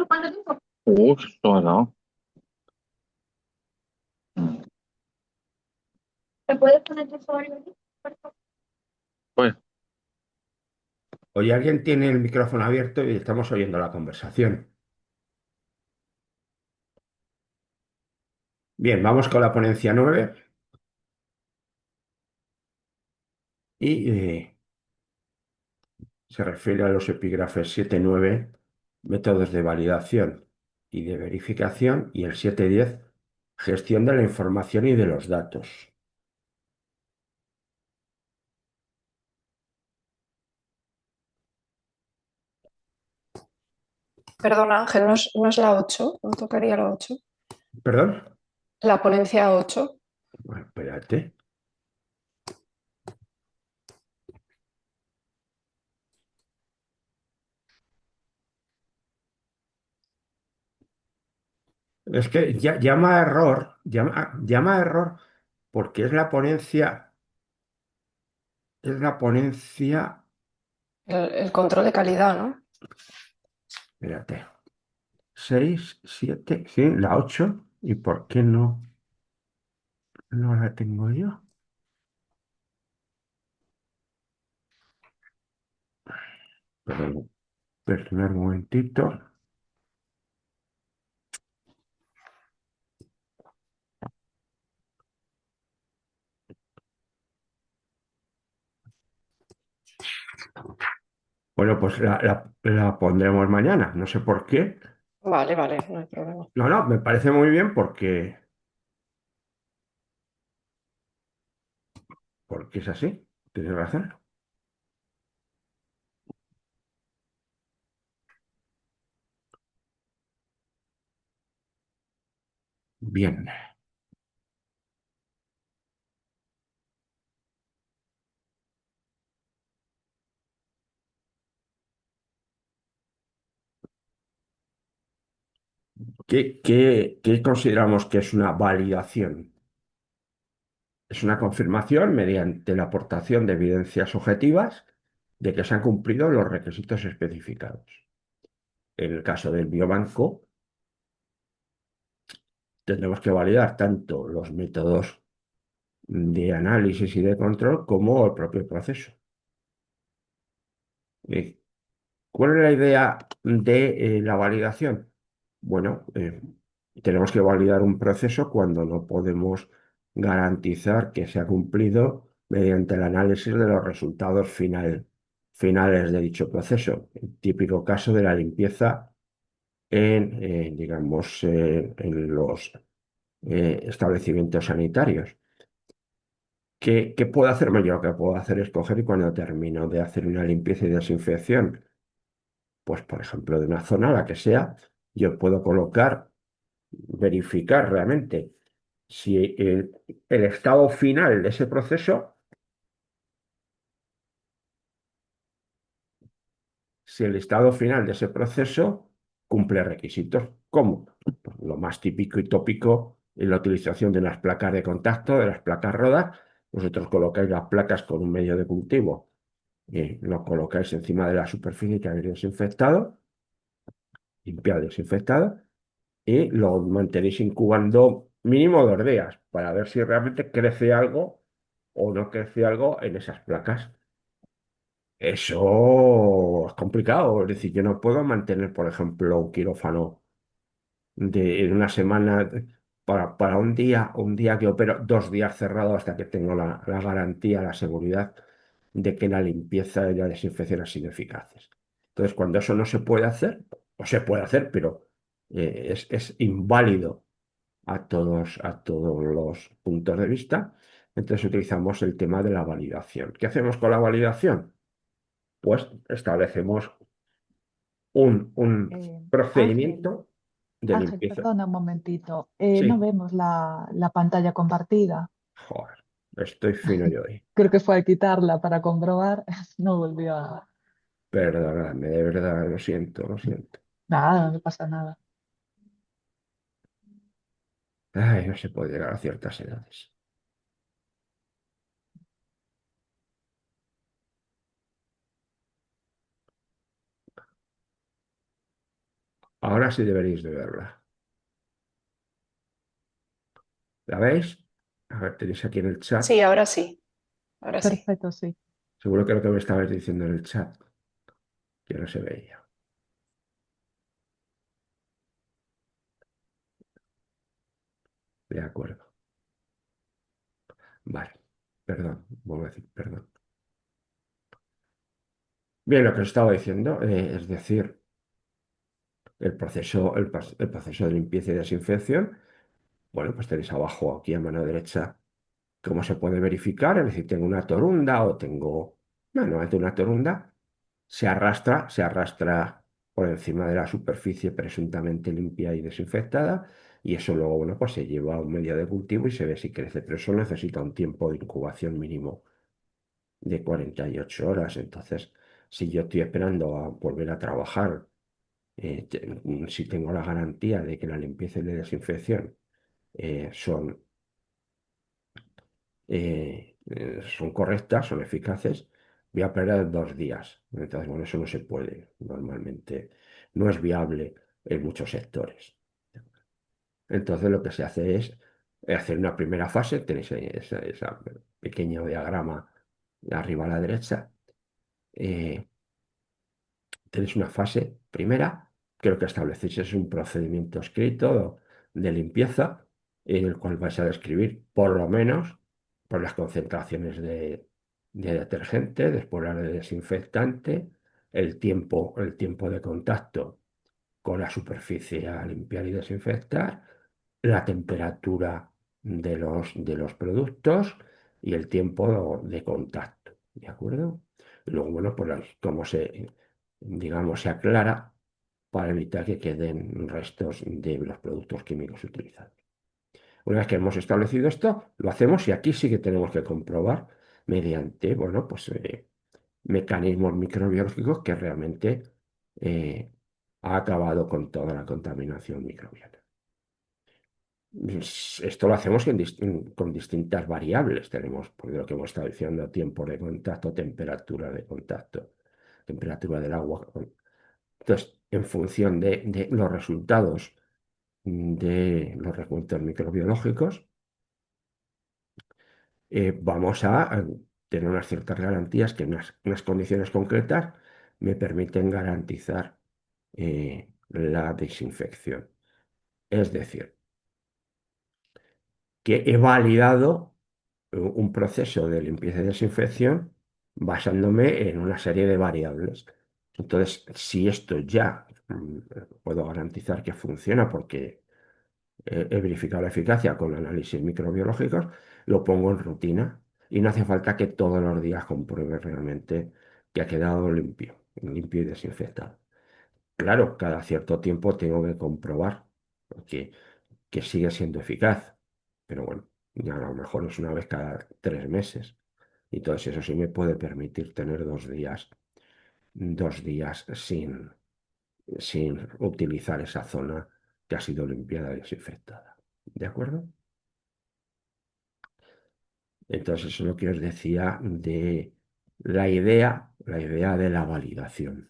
Bueno, ¿te puedes poner tu usuario aquí? Pues, Hoy alguien tiene el micrófono abierto y estamos oyendo la conversación. Bien, vamos con la ponencia 9 y se refiere a los epígrafes 7-9, métodos de validación y de verificación, y el 7-10, gestión de la información y de los datos. Perdona, Ángel, no es la 8, no tocaría la 8. ¿Perdón? La ponencia 8. Bueno, espérate. Es que llama a error, llama a error porque es la ponencia, El control de calidad, ¿no? espérate. 6, 7, sí, la 8. ¿Y por qué no la tengo yo? Perdón, perdonad un momentito. Bueno, pues la pondremos mañana. No sé por qué. Vale, vale, no hay problema. No, me parece muy bien porque es así. Tienes razón. Bien. ¿Qué consideramos que es una validación? Es una confirmación mediante la aportación de evidencias objetivas de que se han cumplido los requisitos especificados. En el caso del biobanco, tendremos que validar tanto los métodos de análisis y de control como el propio proceso. Eh, ¿Cuál es la idea de la validación? Bueno, tenemos que validar un proceso cuando no podemos garantizar que se ha cumplido mediante el análisis de los resultados finales de dicho proceso. El típico caso de la limpieza en los establecimientos sanitarios. ¿Qué puedo hacerme yo? Lo que puedo hacer es coger y cuando termino de hacer una limpieza y desinfección, pues por ejemplo de una zona, la que sea, yo puedo verificar realmente si el estado final de ese proceso, si el estado final de ese proceso cumple requisitos. ¿Cómo? Pues lo más típico y tópico es la utilización de unas placas de contacto, de las placas rodas. Vosotros colocáis las placas con un medio de cultivo y lo colocáis encima de la superficie que habéis desinfectado, limpiado y desinfectado, y lo mantenéis incubando mínimo 2 días para ver si realmente crece algo o no crece algo en esas placas. Eso es complicado, es decir, yo no puedo mantener, por ejemplo, un quirófano en una semana para un día que opero 2 días cerrado hasta que tengo la garantía, la seguridad de que la limpieza y la desinfección han sido eficaces. Entonces, cuando eso no se puede hacer, o se puede hacer, pero es inválido a todos los puntos de vista, entonces utilizamos el tema de la validación. ¿Qué hacemos con la validación? Pues establecemos un Ángel, procedimiento de Ángel, limpieza. perdona un momentito. No Sí, vemos la pantalla compartida. joder, estoy fino yo hoy. Creo que fue al quitarla para comprobar. No volvió a... Perdóname, de verdad, lo siento, lo siento. Nada, no pasa nada. Ay, no se puede llegar a ciertas edades. Ahora sí deberéis de verla. ¿La veis? A ver, tenéis aquí en el chat. Sí, ahora sí, ahora sí. Perfecto, sí. Seguro que lo que me estabais diciendo en el chat, que no se veía. De acuerdo. Vale. Perdón, vuelvo a decir, perdón. Bien, lo que os estaba diciendo, es decir, el proceso de limpieza y desinfección, bueno, pues tenéis abajo, aquí a mano derecha, cómo se puede verificar, es decir, tengo una torunda o tengo, no, normalmente una torunda, se arrastra por encima de la superficie presuntamente limpia y desinfectada, y eso luego, bueno, pues se lleva a un medio de cultivo y se ve si crece, pero eso necesita un tiempo de incubación mínimo de 48 horas. Entonces, si yo estoy esperando a volver a trabajar, si tengo la garantía de que la limpieza y la desinfección son son correctas, son eficaces, voy a perder 2 días. Entonces, bueno, eso no se puede normalmente, no es viable en muchos sectores. Entonces, lo que se hace es hacer una primera fase, tenéis ahí ese pequeño diagrama de arriba a la derecha. eh, Tenéis una fase primera, creo que establecéis es un procedimiento escrito de limpieza en el cual vais a describir por lo menos por las concentraciones de detergente, después la de desinfectante, el tiempo de contacto con la superficie a limpiar y desinfectar, la temperatura de los productos y el tiempo de contacto, ¿de acuerdo? Y luego, bueno, pues cómo digamos, se aclara para evitar que queden restos de los productos químicos utilizados. Una vez que hemos establecido esto, lo hacemos y aquí sí que tenemos que comprobar mediante, bueno, pues mecanismos microbiológicos que realmente eh, ha acabado con toda la contaminación microbiana. Esto lo hacemos con distintas variables. Tenemos, por lo que hemos estado diciendo, tiempo de contacto, temperatura del agua. Entonces, en función de los resultados de los recuentos microbiológicos, vamos a tener unas ciertas garantías que en unas condiciones concretas me permiten garantizar la desinfección. Es decir, que he validado un proceso de limpieza y desinfección basándome en una serie de variables. Entonces, si esto ya puedo garantizar que funciona porque he verificado la eficacia con análisis microbiológicos, lo pongo en rutina y no hace falta que todos los días compruebe realmente que ha quedado limpio, limpio y desinfectado. Claro, cada cierto tiempo tengo que comprobar que sigue siendo eficaz, pero bueno, ya a lo mejor es una vez cada 3 meses. Y entonces eso sí me puede permitir tener 2 días sin utilizar esa zona que ha sido limpiada y desinfectada. ¿De acuerdo? Entonces eso es lo que os decía de la idea de la validación.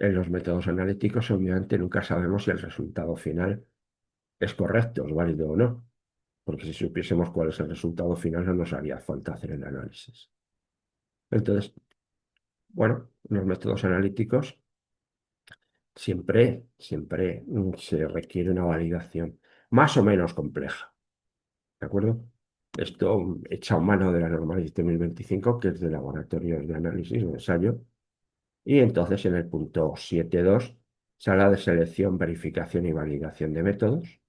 En los métodos analíticos, obviamente, nunca sabemos si el resultado final es correcto, es válido o no, porque si supiésemos cuál es el resultado final no nos haría falta hacer el análisis. Entonces, bueno, los métodos analíticos siempre se requiere una validación más o menos compleja, ¿de acuerdo? Esto echa mano de la norma 1025, que es de laboratorios de análisis de ensayo, y entonces en el punto 7.2 se habla de selección, verificación y validación de métodos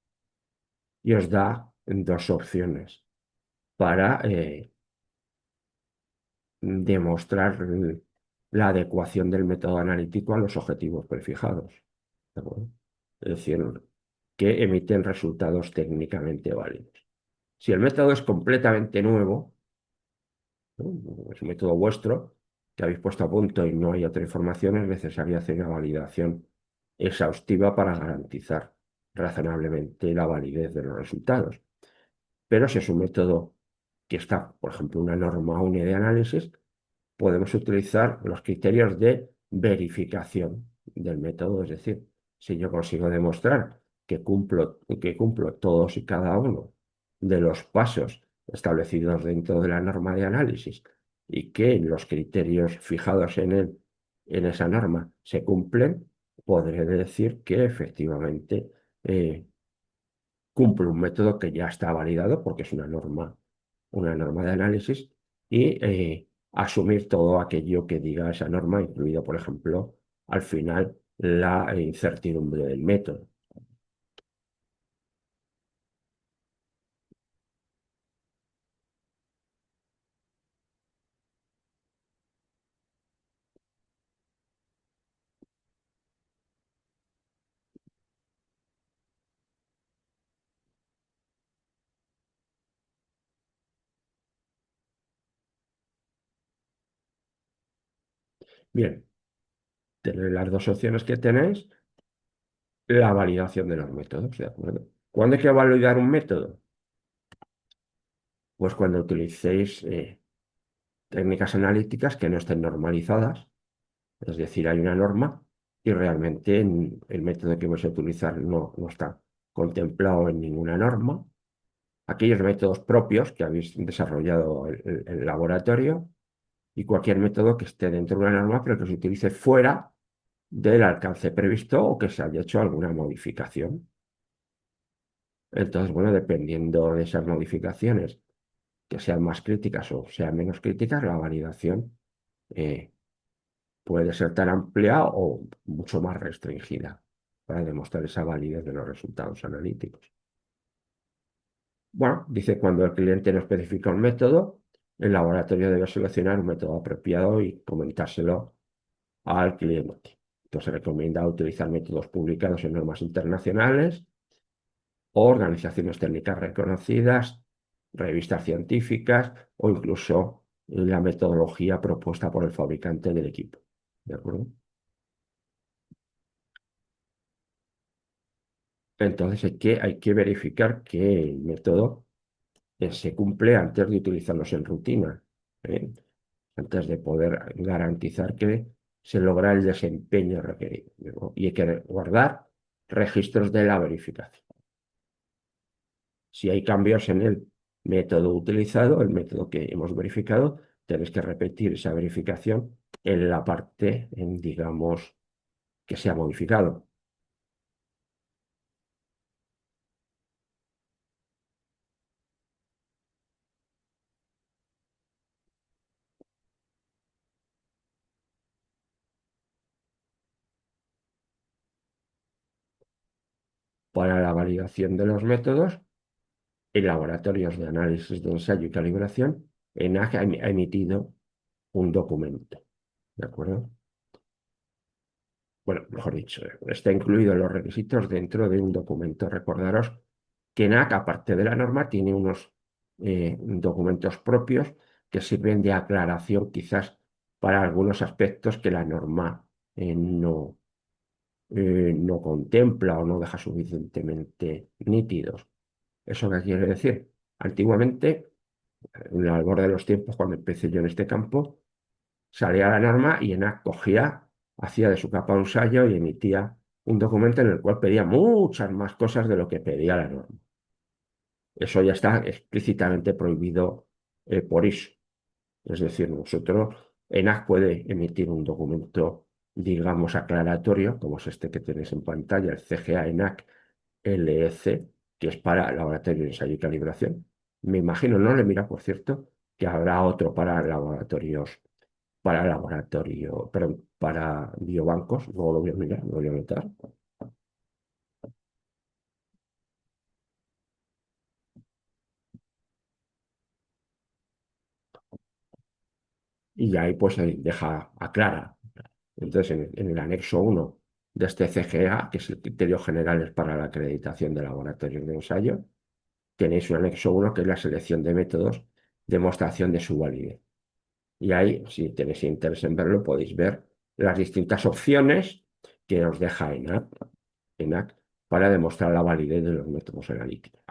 y os da dos opciones para demostrar la adecuación del método analítico a los objetivos prefijados. ¿De acuerdo? Es decir, que emiten resultados técnicamente válidos. Si el método es completamente nuevo, ¿no? Es un método vuestro que habéis puesto a punto y no hay otra información, es necesario hacer una validación exhaustiva para garantizar razonablemente la validez de los resultados. Pero si es un método que está, por ejemplo, una norma UNE de análisis, podemos utilizar los criterios de verificación del método. Es decir, si yo consigo demostrar que cumplo todos y cada uno de los pasos establecidos dentro de la norma de análisis y que los criterios fijados en esa norma se cumplen, podré decir que efectivamente eh, cumple un método que ya está validado porque es una norma de análisis y asumir todo aquello que diga esa norma, incluido, por ejemplo, al final la incertidumbre del método. Bien, tenéis las dos opciones que tenéis, la validación de los métodos, ¿de acuerdo? ¿Cuándo hay que validar un método? Pues cuando utilicéis técnicas analíticas que no estén normalizadas. Es decir, hay una norma y realmente el método que vais a utilizar no está contemplado en ninguna norma. Aquellos métodos propios que habéis desarrollado el laboratorio y cualquier método que esté dentro de una norma pero que se utilice fuera del alcance previsto o que se haya hecho alguna modificación. Entonces, bueno, dependiendo de esas modificaciones, que sean más críticas o sean menos críticas, la validación eh, puede ser tan amplia o mucho más restringida para demostrar esa validez de los resultados analíticos. Bueno, dice cuando el cliente no especifica un método, el laboratorio debe seleccionar un método apropiado y comentárselo al cliente. Entonces se recomienda utilizar métodos publicados en normas internacionales, organizaciones técnicas reconocidas, revistas científicas o incluso la metodología propuesta por el fabricante del equipo. ¿De acuerdo? Entonces hay que verificar que el método se cumple antes de utilizarlos en rutina, ¿eh? Antes de poder garantizar que se logra el desempeño requerido, ¿no? Y hay que guardar registros de la verificación. Si hay cambios en el método utilizado, el método que hemos verificado, tenéis que repetir esa verificación en la parte, digamos, que se ha modificado. Para la validación de los métodos, en laboratorios de análisis de ensayo y calibración, ENAC ha emitido un documento. ¿De acuerdo? Bueno, mejor dicho, está incluido en los requisitos dentro de un documento. Recordaros que ENAC, aparte de la norma, tiene unos documentos propios que sirven de aclaración quizás para algunos aspectos que la norma no contempla o no deja suficientemente nítidos. ¿Eso qué quiere decir? Antiguamente, en el albor de los tiempos, cuando empecé yo en este campo, salía la norma y ENAC cogía, hacía de su capa un sallo y emitía un documento en el cual pedía muchas más cosas de lo que pedía la norma. Eso ya está explícitamente prohibido por ISO. Es decir, nosotros, ENAC puede emitir un documento, digamos, aclaratorio, como es este que tenéis en pantalla, el CGA ENAC LEC, que es para laboratorio de ensayo y calibración. Me imagino, no le mira, por cierto, que habrá otro perdón, para biobancos, luego lo voy a mirar, lo voy a anotar. Y ahí pues ahí aclara. Entonces en el anexo 1 de este CGA, que es el criterio general para la acreditación de laboratorios de ensayo, tenéis un anexo 1 que es la selección de métodos de demostración de su validez. Y ahí, si tenéis interés en verlo, podéis ver las distintas opciones que os deja ENAC para demostrar la validez de los métodos analíticos.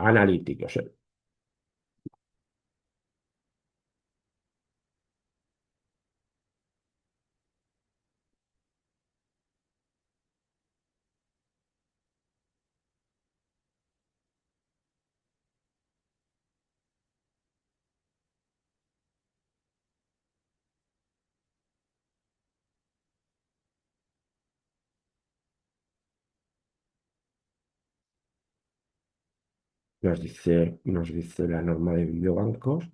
Nos dice la norma de biobancos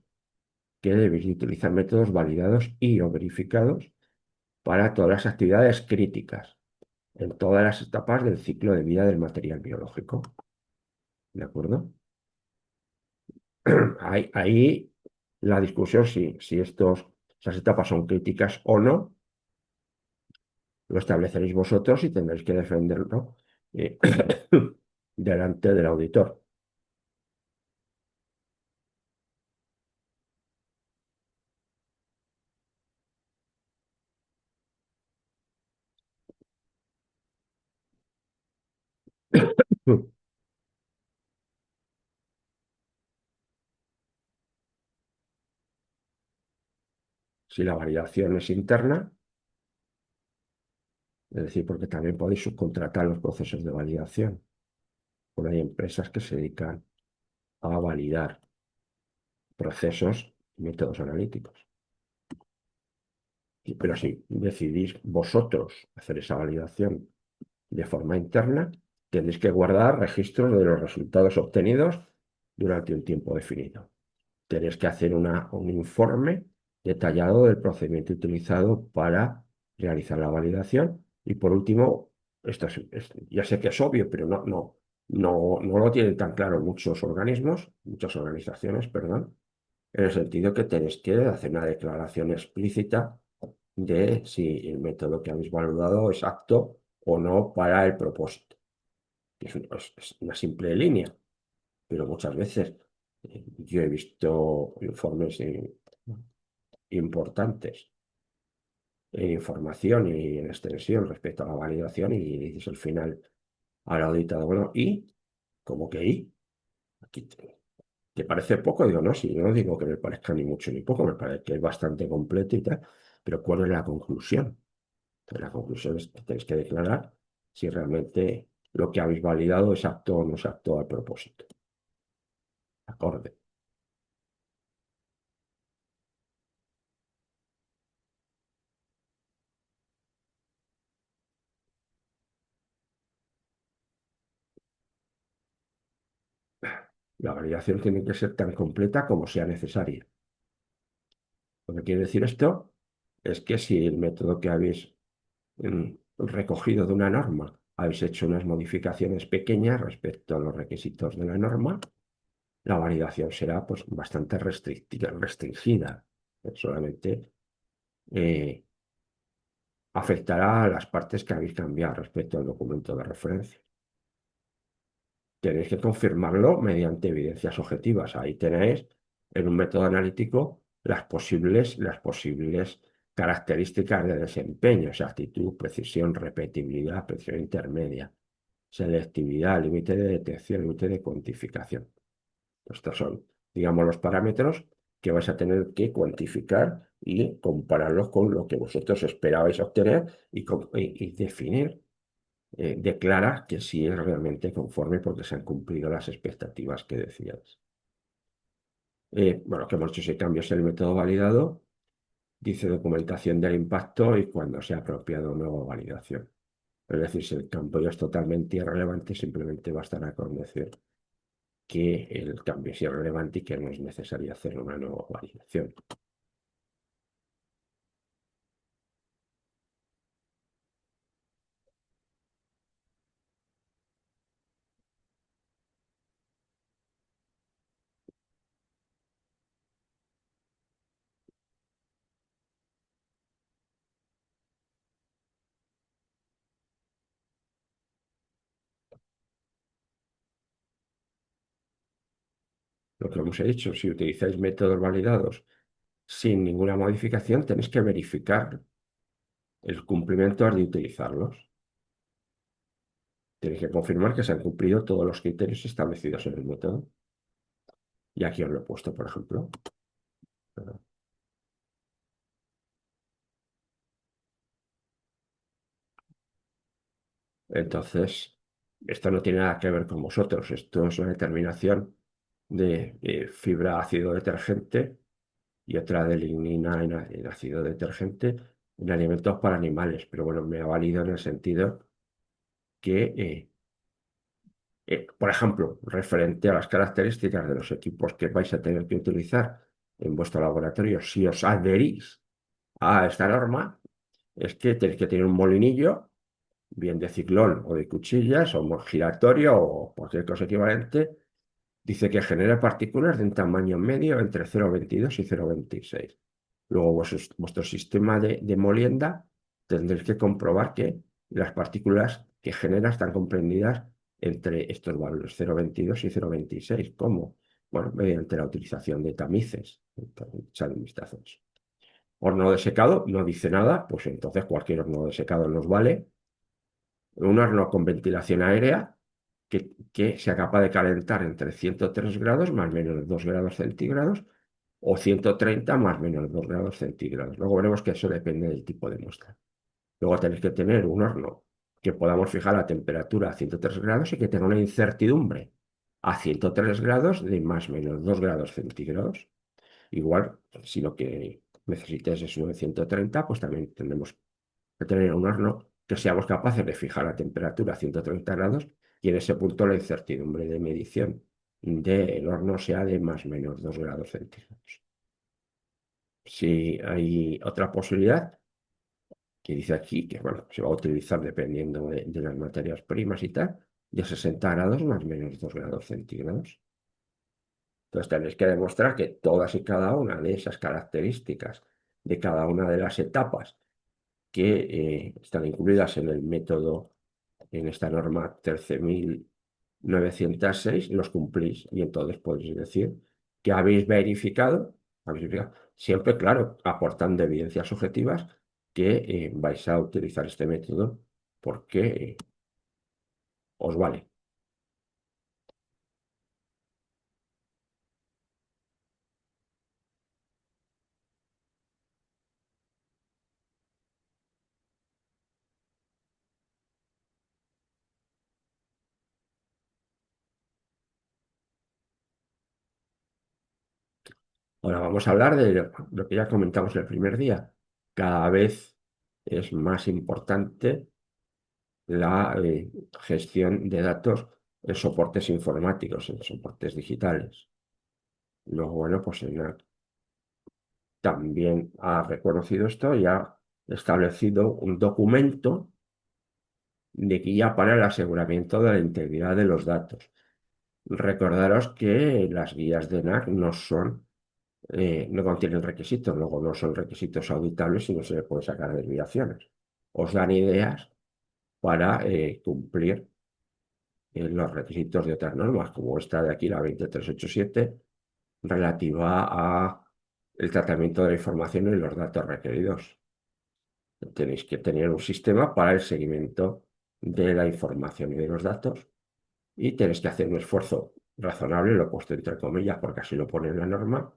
que debéis de utilizar métodos validados y o verificados para todas las actividades críticas en todas las etapas del ciclo de vida del material biológico. ¿De acuerdo? Ahí la discusión si esas etapas son críticas o no, lo estableceréis vosotros y tendréis que defenderlo eh, delante del auditor. Si la validación es interna, es decir, porque también podéis subcontratar los procesos de validación. Bueno, hay empresas que se dedican a validar procesos y métodos analíticos. Pero si decidís vosotros hacer esa validación de forma interna, tendréis que guardar registros de los resultados obtenidos durante un tiempo definido. Tenéis que hacer un informe detallado del procedimiento utilizado para realizar la validación. Y por último, ya sé que es obvio, pero no lo tienen tan claro muchas organizaciones, perdón, en el sentido que tenéis que hacer una declaración explícita de si el método que habéis valorado es apto o no para el propósito. Es una simple línea, pero muchas veces yo he visto informes importantes en información y en extensión respecto a la validación y dices al final al auditado, bueno, ¿y? ¿Cómo que y? Aquí te parece poco, digo, no, si yo no digo que me parezca ni mucho ni poco, me parece que es bastante completo y tal, pero ¿cuál es la conclusión? Entonces, la conclusión es que tenéis que declarar si realmente lo que habéis validado es apto o no es apto al propósito. Acorde. La validación tiene que ser tan completa como sea necesaria. Lo que quiere decir esto es que si el método que habéis recogido de una norma habéis hecho unas modificaciones pequeñas respecto a los requisitos de la norma, la validación será pues, bastante restringida. Solamente eh, afectará a las partes que habéis cambiado respecto al documento de referencia. Tenéis que confirmarlo mediante evidencias objetivas. Ahí tenéis en un método analítico las posibles características de desempeño, exactitud, precisión, repetibilidad, precisión intermedia, selectividad, límite de detección, límite de cuantificación. Estos son, digamos, los parámetros que vais a tener que cuantificar y compararlos con lo que vosotros esperabais obtener y definir declara que sí es realmente conforme porque se han cumplido las expectativas que decías. Bueno, que hemos hecho ese cambio es el método validado, dice documentación del impacto y cuando sea apropiado nueva validación. Es decir, si el cambio es totalmente irrelevante, simplemente bastará con decir que el cambio es irrelevante y que no es necesario hacer una nueva validación. lo que hemos dicho, si utilizáis métodos validados sin ninguna modificación, tenéis que verificar el cumplimiento de utilizarlos. Tenéis que confirmar que se han cumplido todos los criterios establecidos en el método. Y aquí os lo he puesto, por ejemplo. Entonces, esto no tiene nada que ver con vosotros. Esto es una determinación de fibra ácido detergente y otra de lignina en ácido detergente en alimentos para animales. Pero bueno, me ha valido en el sentido que, por ejemplo, referente a las características de los equipos que vais a tener que utilizar en vuestro laboratorio, si os adherís a esta norma, es que tenéis que tener un molinillo bien de ciclón o de cuchillas o giratorio o cualquier cosa equivalente. Dice que genera partículas de un tamaño medio entre 0,22 y 0,26. Luego vuestro sistema de molienda tendréis que comprobar que las partículas que genera están comprendidas entre estos valores 0,22 y 0,26. ¿Cómo? Bueno, mediante la utilización de tamices. Echad un vistazo a eso. Horno de secado no dice nada, pues entonces cualquier horno de secado nos vale. Un horno con ventilación aérea que sea capaz de calentar entre 103 grados más o menos 2 grados centígrados o 130 más o menos 2 grados centígrados. Luego veremos que eso depende del tipo de muestra. Luego tenéis que tener un horno que podamos fijar la temperatura a 103 grados y que tenga una incertidumbre a 103 grados de más o menos 2 grados centígrados. Igual, si lo que necesites es uno de 130, pues también tendremos que tener un horno que seamos capaces de fijar la temperatura a 130 grados y en ese punto la incertidumbre de medición del horno sea de más o menos 2 grados centígrados. Si hay otra posibilidad que dice aquí que bueno, se va a utilizar dependiendo de las materias primas y tal, de 60 grados más o menos 2 grados centígrados. Entonces tenéis que demostrar que todas y cada una de esas características de cada una de las etapas que están incluidas en el método, en esta norma 13.906 los cumplís y entonces podéis decir que habéis verificado, siempre, claro, aportando evidencias objetivas que vais a utilizar este método porque os vale. Ahora vamos a hablar de lo que ya comentamos el primer día. Cada vez es más importante la gestión de datos en soportes informáticos, en soportes digitales. Luego, bueno, pues también ha reconocido esto y ha establecido un documento de guía para el aseguramiento de la integridad de los datos. Recordaros que las guías de NAC no contienen requisitos, luego no son requisitos auditables y no se le puede sacar desviaciones. Os dan ideas para cumplir los requisitos de otras normas, como esta de aquí, la 20387, relativa a el tratamiento de la información y los datos requeridos. Tenéis que tener un sistema para el seguimiento de la información y de los datos y tenéis que hacer un esfuerzo razonable, lo he puesto entre comillas porque así lo pone en la norma,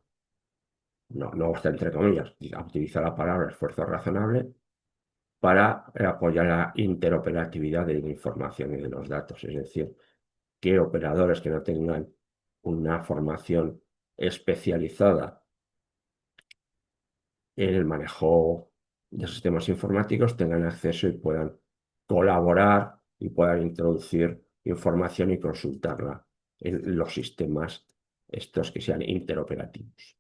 no está entre comillas, utiliza la palabra esfuerzo razonable para apoyar la interoperatividad de la información y de los datos, es decir, que operadores que no tengan una formación especializada en el manejo de sistemas informáticos tengan acceso y puedan colaborar y puedan introducir información y consultarla en los sistemas estos que sean interoperativos.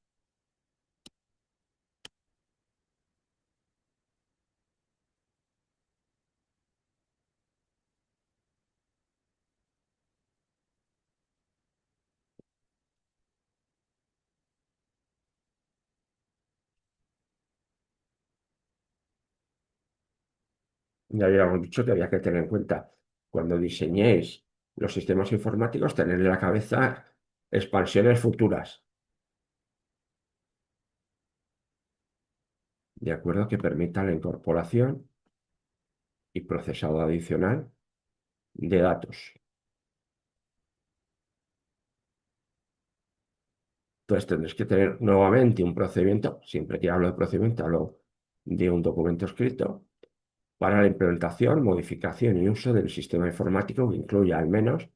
Ya habíamos dicho que había que tener en cuenta cuando diseñéis los sistemas informáticos, tener en la cabeza expansiones futuras, ¿de acuerdo? Que permitan la incorporación y procesado adicional de datos. Entonces tendréis que tener nuevamente un procedimiento, siempre que hablo de procedimiento, hablo de un documento escrito para la implementación, modificación y uso del sistema informático que incluya al menos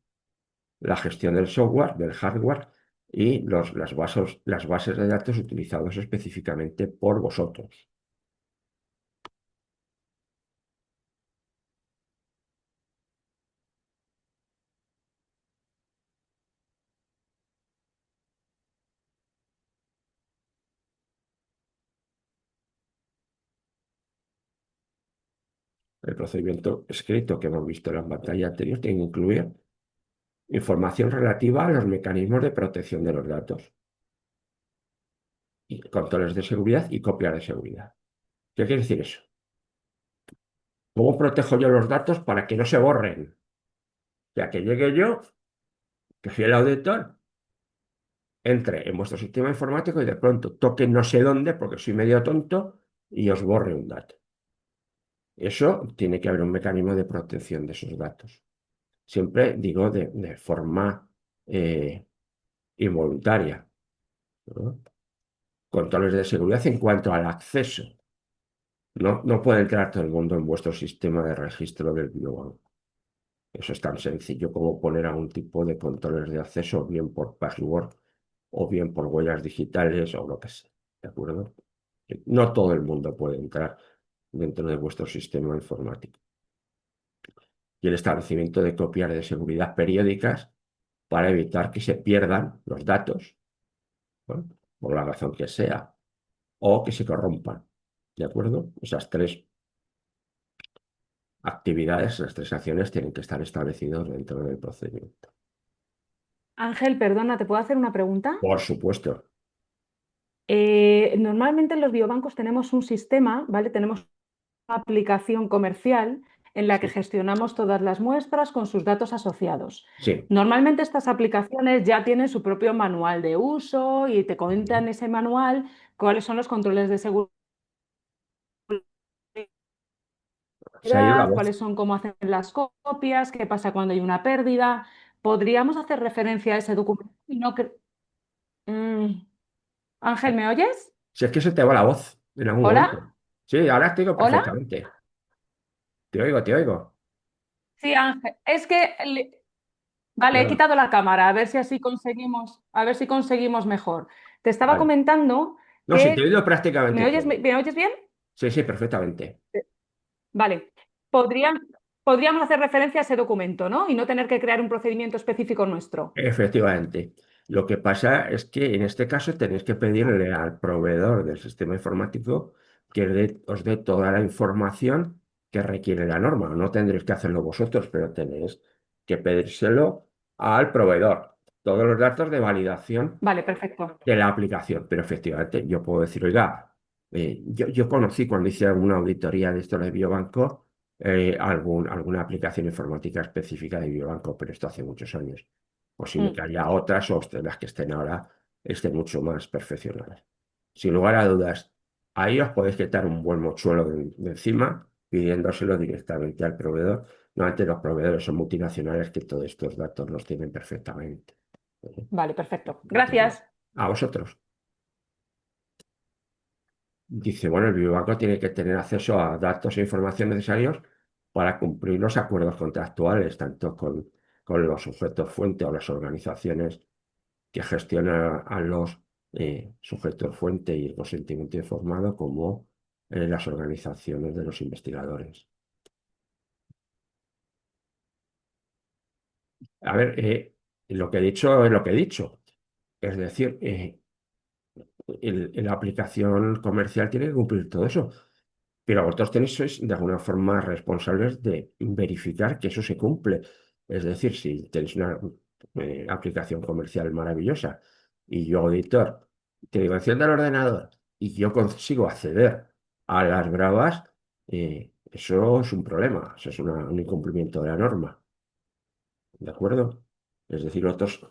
la gestión del software, del hardware y las bases de datos utilizados específicamente por vosotros. El procedimiento escrito que hemos visto en la pantalla anterior tiene que incluir información relativa a los mecanismos de protección de los datos, y controles de seguridad y copias de seguridad. ¿Qué quiere decir eso? ¿Cómo protejo yo los datos para que no se borren? Ya que llegue yo, que soy el auditor, entre en vuestro sistema informático y de pronto toque no sé dónde, porque soy medio tonto, y os borre un dato. Eso tiene que haber un mecanismo de protección de esos datos. Siempre digo de forma involuntaria, ¿no? Controles de seguridad en cuanto al acceso. No puede entrar todo el mundo en vuestro sistema de registro del biobanco. Eso es tan sencillo como poner algún tipo de controles de acceso, bien por password o bien por huellas digitales o lo que sea. ¿De acuerdo? No todo el mundo puede entrar dentro de vuestro sistema informático. Y el establecimiento de copias de seguridad periódicas para evitar que se pierdan los datos, ¿no? Por la razón que sea, o que se corrompan. ¿De acuerdo? Esas tres actividades, las tres acciones tienen que estar establecidas dentro del procedimiento. Ángel, perdona, ¿te puedo hacer una pregunta? Por supuesto. Normalmente en los biobancos tenemos un sistema, ¿vale? Tenemos una aplicación comercial en la que Sí, gestionamos todas las muestras con sus datos asociados. sí. Normalmente estas aplicaciones ya tienen su propio manual de uso y te comentan en ese manual cuáles son los controles de seguridad, Se ha ido la voz. cuáles son cómo hacen las copias, qué pasa cuando hay una pérdida. ¿Podríamos hacer referencia a ese documento? Y no Mm, Ángel, ¿me oyes? Si es que se te va la voz en algún momento. ¿Hola? Sí, ahora te oigo ¿Hola? perfectamente. Te oigo, te oigo. Sí, Ángel. Es que, vale, he Nada. quitado la cámara, a ver si así conseguimos, a ver si conseguimos mejor. Te estaba Vale. comentando No, sí, te he que, oído prácticamente ¿me oyes, todo. me oyes bien? Sí, sí, perfectamente. Vale. Podrían, podríamos hacer referencia a ese documento, ¿no? Y no tener que crear un procedimiento específico nuestro. Efectivamente. Lo que pasa es que en este caso tenéis que pedirle al proveedor del sistema informático que os dé toda la información que requiere la norma. No tendréis que hacerlo vosotros, pero tenéis que pedírselo al proveedor. Todos los datos de validación Vale, perfecto. de la aplicación. Pero efectivamente, yo puedo decir, oiga, yo conocí cuando hice alguna auditoría de esto de Biobanco, alguna aplicación informática específica de Biobanco, pero esto hace muchos años. Posible que Mm, haya otras o las que estén ahora estén mucho más perfeccionadas. Sin lugar a dudas, ahí os podéis quitar un buen mochuelo de encima pidiéndoselo directamente al proveedor. Normalmente los proveedores son multinacionales que todos estos datos los tienen perfectamente. vale, perfecto. Entonces, Gracias. a vosotros. Dice, bueno, el biobanco tiene que tener acceso a datos e información necesarios para cumplir los acuerdos contractuales, tanto con los sujetos fuente o las organizaciones que gestionan a los sujetos fuente y el consentimiento informado, como las organizaciones de los investigadores. A ver, lo que he dicho es lo que he dicho. Es decir, la aplicación comercial tiene que cumplir todo eso. Pero vosotros tenéis, sois de alguna forma responsables de verificar que eso se cumple. Es decir, si tenéis una aplicación comercial maravillosa y yo, auditor, te digo, encienda el ordenador y yo consigo acceder a las bravas, eso es un problema, eso es un incumplimiento de la norma. ¿De acuerdo? Es decir, vosotros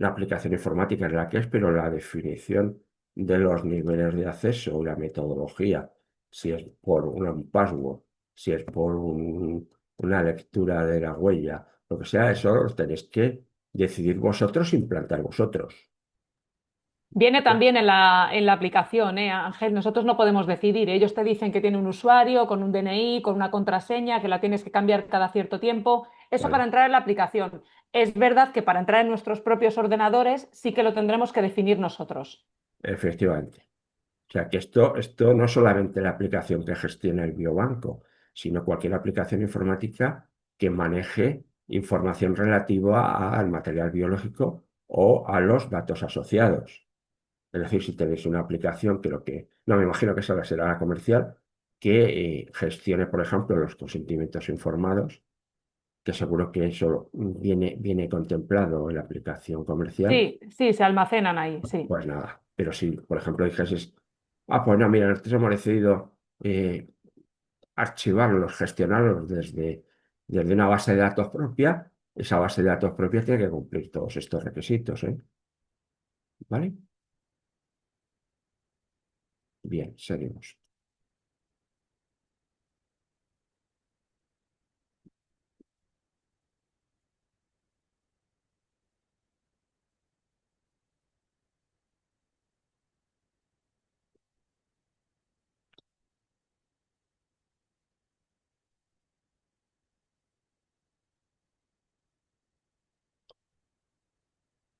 una aplicación informática es la que es, pero la definición de los niveles de acceso y la metodología, si es por un password, si es por una lectura de la huella, lo que sea, eso lo tenéis que decidir vosotros, implantar vosotros. Viene también en la aplicación, Ángel, nosotros no podemos decidir. Ellos te dicen que tiene un usuario con un DNI, con una contraseña, que la tienes que cambiar cada cierto tiempo. Eso Vale, para entrar en la aplicación. Es verdad que para entrar en nuestros propios ordenadores sí que lo tendremos que definir nosotros. efectivamente. O sea que esto no solamente la aplicación que gestiona el biobanco, sino cualquier aplicación informática que maneje información relativa al material biológico o a los datos asociados. Es decir, si tenéis una aplicación, no me imagino que esa será la comercial, que gestione, por ejemplo, los consentimientos informados, que seguro que eso viene contemplado en la aplicación comercial. Sí, sí, se almacenan ahí, sí. Pues nada, pero si, por ejemplo, dijeses, pues no, mira, nosotros hemos decidido archivarlos, gestionarlos desde una base de datos propia, esa base de datos propia tiene que cumplir todos estos requisitos, ¿eh? ¿Vale? Bien, seguimos.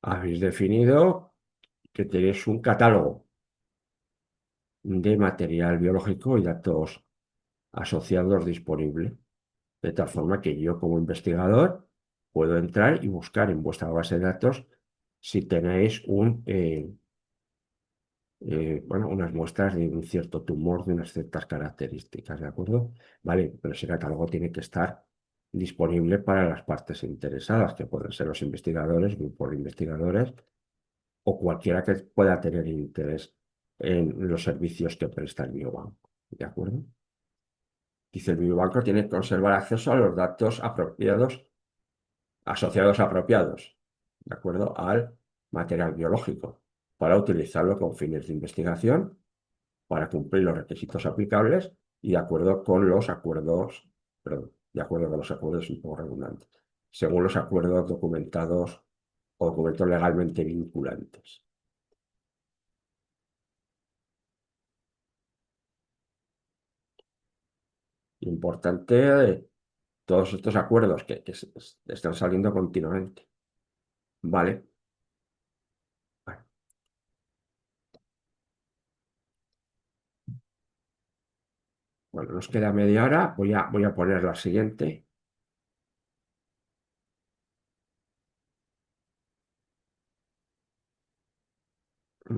Habéis definido que tenéis un catálogo de material biológico y datos asociados disponible, de tal forma que yo como investigador puedo entrar y buscar en vuestra base de datos si tenéis bueno, unas muestras de un cierto tumor de unas ciertas características, ¿de acuerdo? Vale, pero ese catálogo tiene que estar disponible para las partes interesadas, que pueden ser los investigadores, grupos de investigadores o cualquiera que pueda tener interés en los servicios que presta el biobanco, ¿de acuerdo? Dice, el biobanco tiene que conservar acceso a los datos apropiados, asociados apropiados, ¿de acuerdo? Al material biológico, para utilizarlo con fines de investigación, para cumplir los requisitos aplicables y de acuerdo con los acuerdos, perdón, de acuerdo con los acuerdos, un poco redundante, según los acuerdos documentados o documentos legalmente vinculantes. Importante, todos estos acuerdos que están saliendo continuamente. ¿Vale? Vale. Bueno, nos queda media hora. Voy a poner la siguiente.